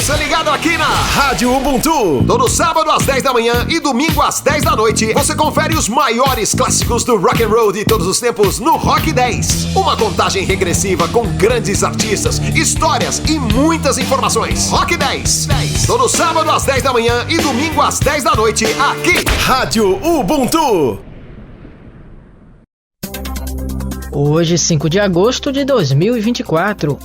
você ligado aqui na Rádio Ubuntu. Todo sábado às 10 da manhã e domingo às 10 da noite, você confere os maiores clássicos do rock and roll de todos os tempos no Rock 10. Uma contagem regressiva com grandes artistas, histórias e muitas informações. Rock 10. Todo sábado às 10 da manhã e domingo às 10 da noite, aqui, Rádio Ubuntu. Hoje, 5 de agosto de 2024.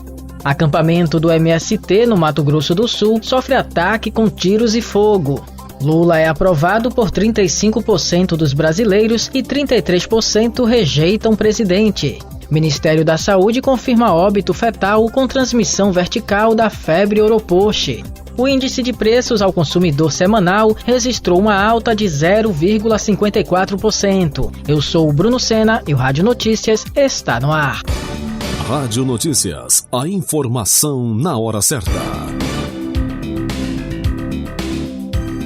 Acampamento do MST no Mato Grosso do Sul sofre ataque com tiros e fogo. Lula é aprovado por 35% dos brasileiros e 33% rejeitam o presidente. Ministério da Saúde confirma óbito fetal com transmissão vertical da febre Oropoche. O índice de preços ao consumidor semanal registrou uma alta de 0,54%. Eu sou o Bruno Sena e o Rádio Notícias está no ar. Rádio Notícias, a informação na hora certa.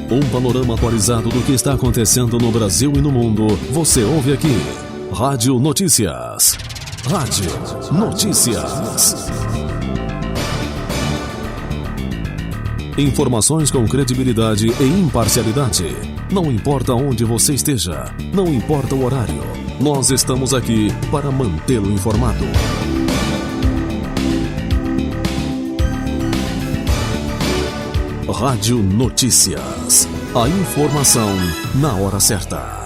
Um panorama atualizado do que está acontecendo no Brasil e no mundo, você ouve aqui. Rádio Notícias. Rádio Notícias. Informações com credibilidade e imparcialidade. Não importa onde você esteja, não importa o horário, nós estamos aqui para mantê-lo informado. Rádio Notícias. A informação na hora certa.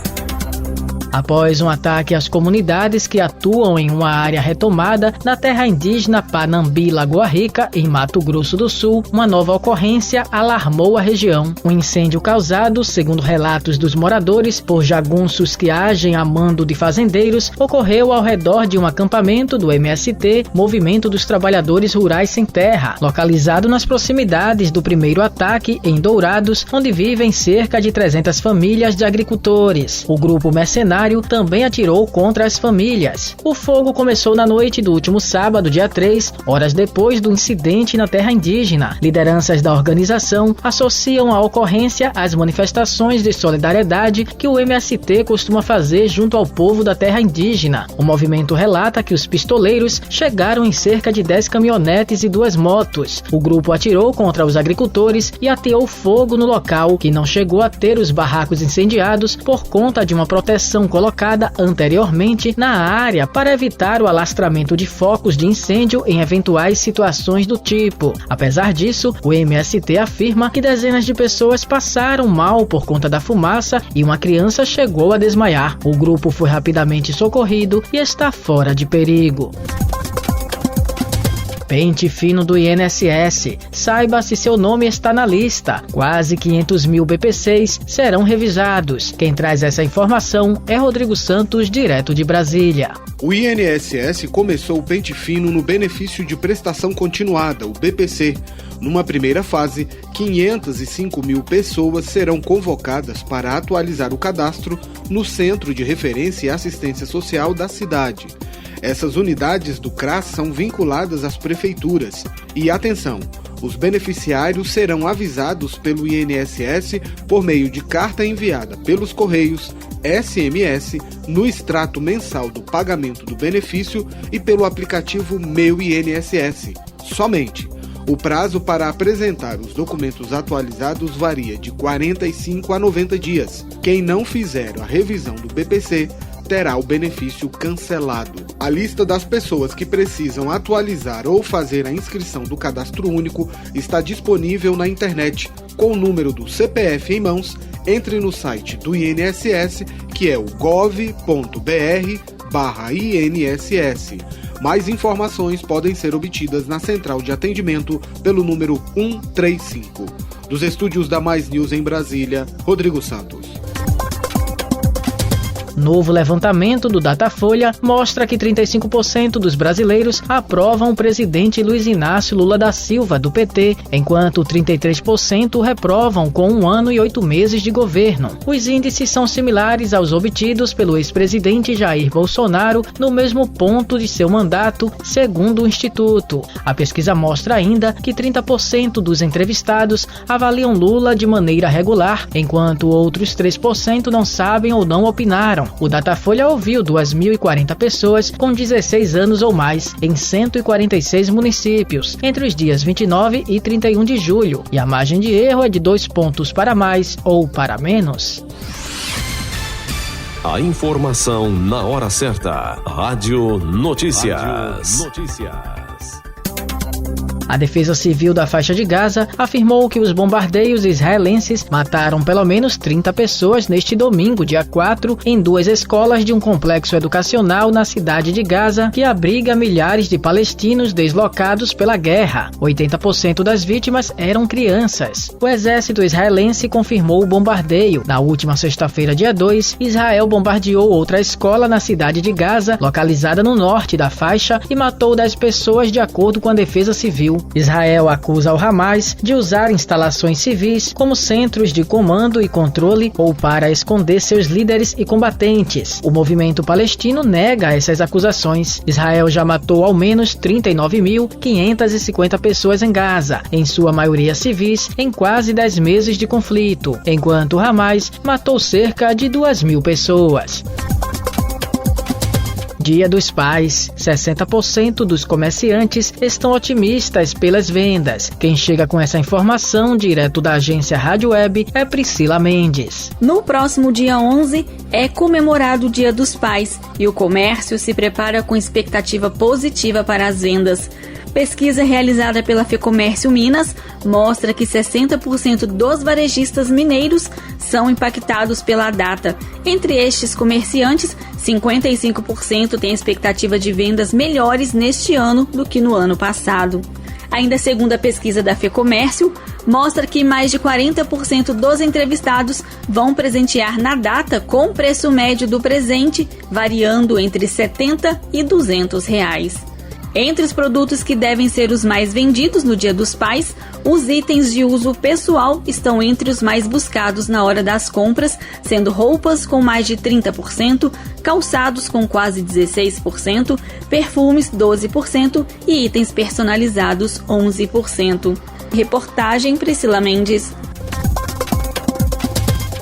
Após um ataque às comunidades que atuam em uma área retomada na terra indígena Panambi-Lagoa Rica, em Mato Grosso do Sul, uma nova ocorrência alarmou a região. Um incêndio causado, segundo relatos dos moradores, por jagunços que agem a mando de fazendeiros, ocorreu ao redor de um acampamento do MST, Movimento dos Trabalhadores Rurais Sem Terra, localizado nas proximidades do primeiro ataque, em Dourados, onde vivem cerca de 300 famílias de agricultores. O grupo mercenário também atirou contra as famílias. O fogo começou na noite do último sábado, dia 3, horas depois do incidente na terra indígena. Lideranças da organização associam a ocorrência às manifestações de solidariedade que o MST costuma fazer junto ao povo da terra indígena. O movimento relata que os pistoleiros chegaram em cerca de 10 caminhonetes e 2 motos. O grupo atirou contra os agricultores e ateou fogo no local, que não chegou a ter os barracos incendiados por conta de uma proteção colocada anteriormente na área para evitar o alastramento de focos de incêndio em eventuais situações do tipo. Apesar disso, o MST afirma que dezenas de pessoas passaram mal por conta da fumaça e uma criança chegou a desmaiar. O grupo foi rapidamente socorrido e está fora de perigo. Pente fino do INSS. Saiba se seu nome está na lista. Quase 500 mil BPCs serão revisados. Quem traz essa informação é Rodrigo Santos, direto de Brasília. O INSS começou o pente fino no benefício de prestação continuada, o BPC. Numa primeira fase, 505 mil pessoas serão convocadas para atualizar o cadastro no Centro de Referência e Assistência Social da cidade. Essas unidades do CRAS são vinculadas às prefeituras. E atenção, os beneficiários serão avisados pelo INSS por meio de carta enviada pelos Correios, SMS, no extrato mensal do pagamento do benefício e pelo aplicativo Meu INSS. Somente. O prazo para apresentar os documentos atualizados varia de 45 a 90 dias. Quem não fizer a revisão do BPC terá o benefício cancelado. A lista das pessoas que precisam atualizar ou fazer a inscrição do Cadastro Único está disponível na internet. Com o número do CPF em mãos, entre no site do INSS, que é o gov.br/INSS. Mais informações podem ser obtidas na central de atendimento pelo número 135. Dos estúdios da Mais News em Brasília, Rodrigo Santos. Novo levantamento do Datafolha mostra que 35% dos brasileiros aprovam o presidente Luiz Inácio Lula da Silva, do PT, enquanto 33% reprovam com 1 ano e 8 meses de governo. Os índices são similares aos obtidos pelo ex-presidente Jair Bolsonaro no mesmo ponto de seu mandato, segundo o Instituto. A pesquisa mostra ainda que 30% dos entrevistados avaliam Lula de maneira regular, enquanto outros 3% não sabem ou não opinaram. morreram. O Datafolha ouviu 2.040 pessoas com 16 anos ou mais em 146 municípios entre os dias 29 e 31 de julho, e a margem de erro é de 2 pontos para mais ou para menos. A informação na hora certa. Rádio Notícias. A Defesa Civil da Faixa de Gaza afirmou que os bombardeios israelenses mataram pelo menos 30 pessoas neste domingo, dia 4, em 2 escolas de um complexo educacional na cidade de Gaza, que abriga milhares de palestinos deslocados pela guerra. 80% das vítimas eram crianças. O exército israelense confirmou o bombardeio. Na última sexta-feira, dia 2, Israel bombardeou outra escola na cidade de Gaza, localizada no norte da faixa, e matou 10 pessoas, de acordo com a Defesa Civil. Israel acusa o Hamas de usar instalações civis como centros de comando e controle ou para esconder seus líderes e combatentes. O movimento palestino nega essas acusações. Israel já matou ao menos 39.550 pessoas em Gaza, em sua maioria civis, em quase 10 meses de conflito, enquanto o Hamas matou cerca de 2.000 pessoas. Dia dos Pais. 60% dos comerciantes estão otimistas pelas vendas. Quem chega com essa informação, direto da agência Rádio Web, é Priscila Mendes. No próximo dia 11 é comemorado o Dia dos Pais e o comércio se prepara com expectativa positiva para as vendas. Pesquisa realizada pela Fecomércio Minas mostra que 60% dos varejistas mineiros são impactados pela data. Entre estes comerciantes, 55% têm expectativa de vendas melhores neste ano do que no ano passado. Ainda segundo a pesquisa da Fecomércio, mostra que mais de 40% dos entrevistados vão presentear na data com o preço médio do presente, variando entre R$ 70 e R$ 200. Entre os produtos que devem ser os mais vendidos no Dia dos Pais, os itens de uso pessoal estão entre os mais buscados na hora das compras, sendo roupas com mais de 30%, calçados com quase 16%, perfumes 12% e itens personalizados 11%. Reportagem Priscila Mendes.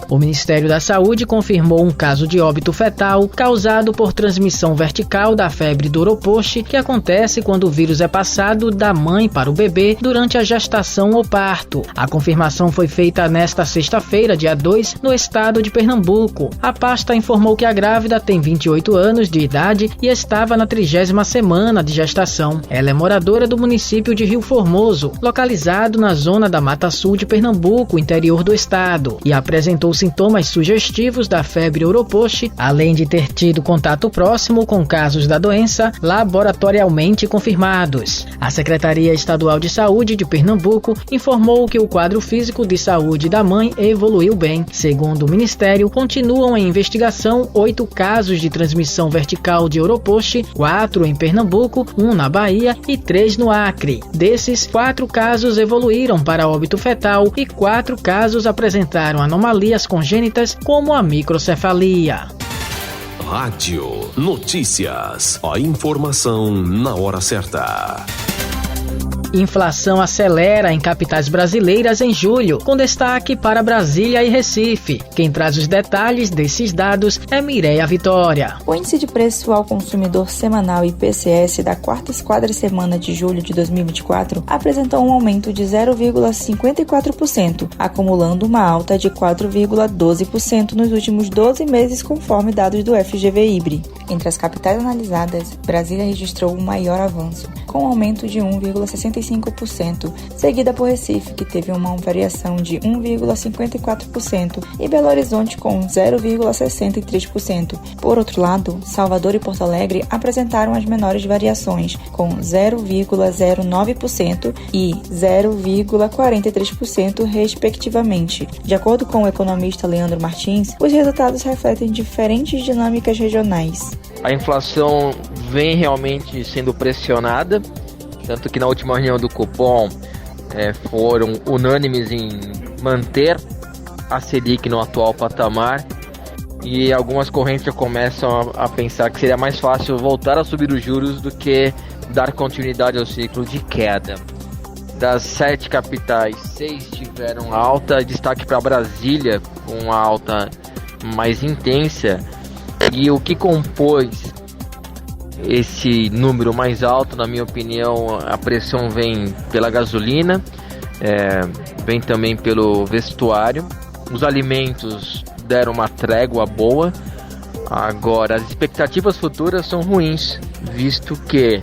O Ministério da Saúde confirmou um caso de óbito fetal causado por transmissão vertical da febre do Oropoche, que acontece quando o vírus é passado da mãe para o bebê durante a gestação ou parto. A confirmação foi feita nesta sexta-feira, dia 2, no estado de Pernambuco. A pasta informou que a grávida tem 28 anos de idade e estava na 30ª semana de gestação. Ela é moradora do município de Rio Formoso, localizado na zona da Mata Sul de Pernambuco, interior do estado, e apresentou sintomas sugestivos da febre Oropoche, além de ter tido contato próximo com casos da doença laboratorialmente confirmados. A Secretaria Estadual de Saúde de Pernambuco informou que o quadro físico de saúde da mãe evoluiu bem. Segundo o Ministério, continuam em investigação 8 casos de transmissão vertical de Oropoche, 4 em Pernambuco, 1 na Bahia e 3 no Acre. Desses, 4 casos evoluíram para óbito fetal e 4 casos apresentaram anomalias congênitas como a microcefalia. Rádio Notícias. A informação na hora certa. Inflação acelera em capitais brasileiras em julho, com destaque para Brasília e Recife. Quem traz os detalhes desses dados é Mireia Vitória. O índice de preço ao consumidor semanal IPCS da quarta quadricemana de julho de 2024 apresentou um aumento de 0,54%, acumulando uma alta de 4,12% nos últimos 12 meses, conforme dados do FGV-IBRE. Entre as capitais analisadas, Brasília registrou o maior avanço, com um aumento de 1,65%, seguida por Recife, que teve uma variação de 1,54%, e Belo Horizonte com 0,63%. Por outro lado, Salvador e Porto Alegre apresentaram as menores variações, com 0,09% e 0,43%, respectivamente. De acordo com o economista Leandro Martins, os resultados refletem diferentes dinâmicas regionais. A inflação vem realmente sendo pressionada, tanto que na última reunião do Copom foram unânimes em manter a Selic no atual patamar, e algumas correntes já começam a pensar que seria mais fácil voltar a subir os juros do que dar continuidade ao ciclo de queda. Das 7 capitais, 6 tiveram alta, destaque para Brasília com uma alta mais intensa, E o que compôs esse número mais alto, na minha opinião, a pressão vem pela gasolina, vem também pelo vestuário. Os alimentos deram uma trégua boa. Agora, as expectativas futuras são ruins, visto que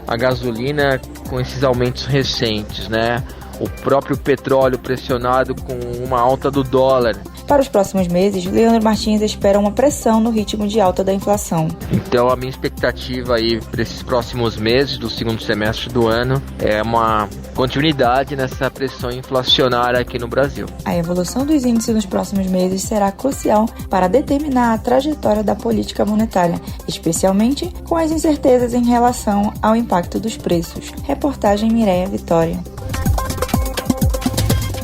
a gasolina, com esses aumentos recentes, né? O próprio petróleo pressionado com uma alta do dólar. Para os próximos meses, Leandro Martins espera uma pressão no ritmo de alta da inflação. Então a minha expectativa aí para esses próximos meses do segundo semestre do ano é uma continuidade nessa pressão inflacionária aqui no Brasil. A evolução dos índices nos próximos meses será crucial para determinar a trajetória da política monetária, especialmente com as incertezas em relação ao impacto dos preços. Reportagem Mireia Vitória.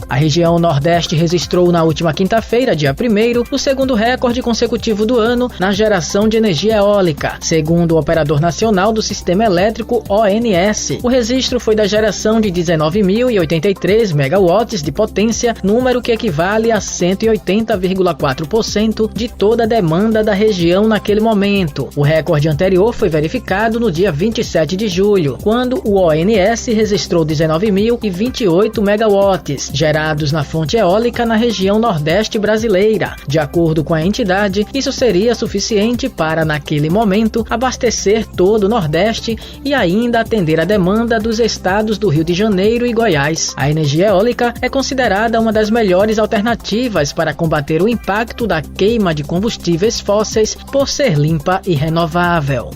A região Nordeste registrou na última quinta-feira, dia 1º, o segundo recorde consecutivo do ano na geração de energia eólica, segundo o Operador Nacional do Sistema Elétrico, ONS. O registro foi da geração de 19.083 megawatts de potência, número que equivale a 180,4% de toda a demanda da região naquele momento. O recorde anterior foi verificado no dia 27 de julho, quando o ONS registrou 19.028 megawatts, gerados na fonte eólica na região Nordeste brasileira. De acordo com a entidade, isso seria suficiente para, naquele momento, abastecer todo o Nordeste e ainda atender a demanda dos estados do Rio de Janeiro e Goiás. A energia eólica é considerada uma das melhores alternativas para combater o impacto da queima de combustíveis fósseis por ser limpa e renovável.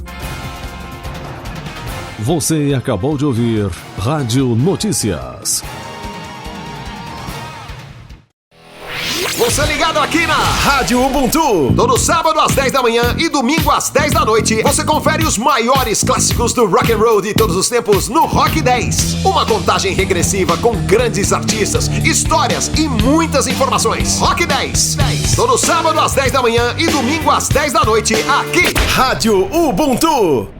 Você acabou de ouvir Rádio Notícias. Você ligado aqui na Rádio Ubuntu. Todo sábado às 10 da manhã e domingo às 10 da noite, você confere os maiores clássicos do rock and roll de todos os tempos no Rock 10. Uma contagem regressiva com grandes artistas, histórias e muitas informações. Rock 10. Todo sábado às 10 da manhã e domingo às 10 da noite, aqui, Rádio Ubuntu.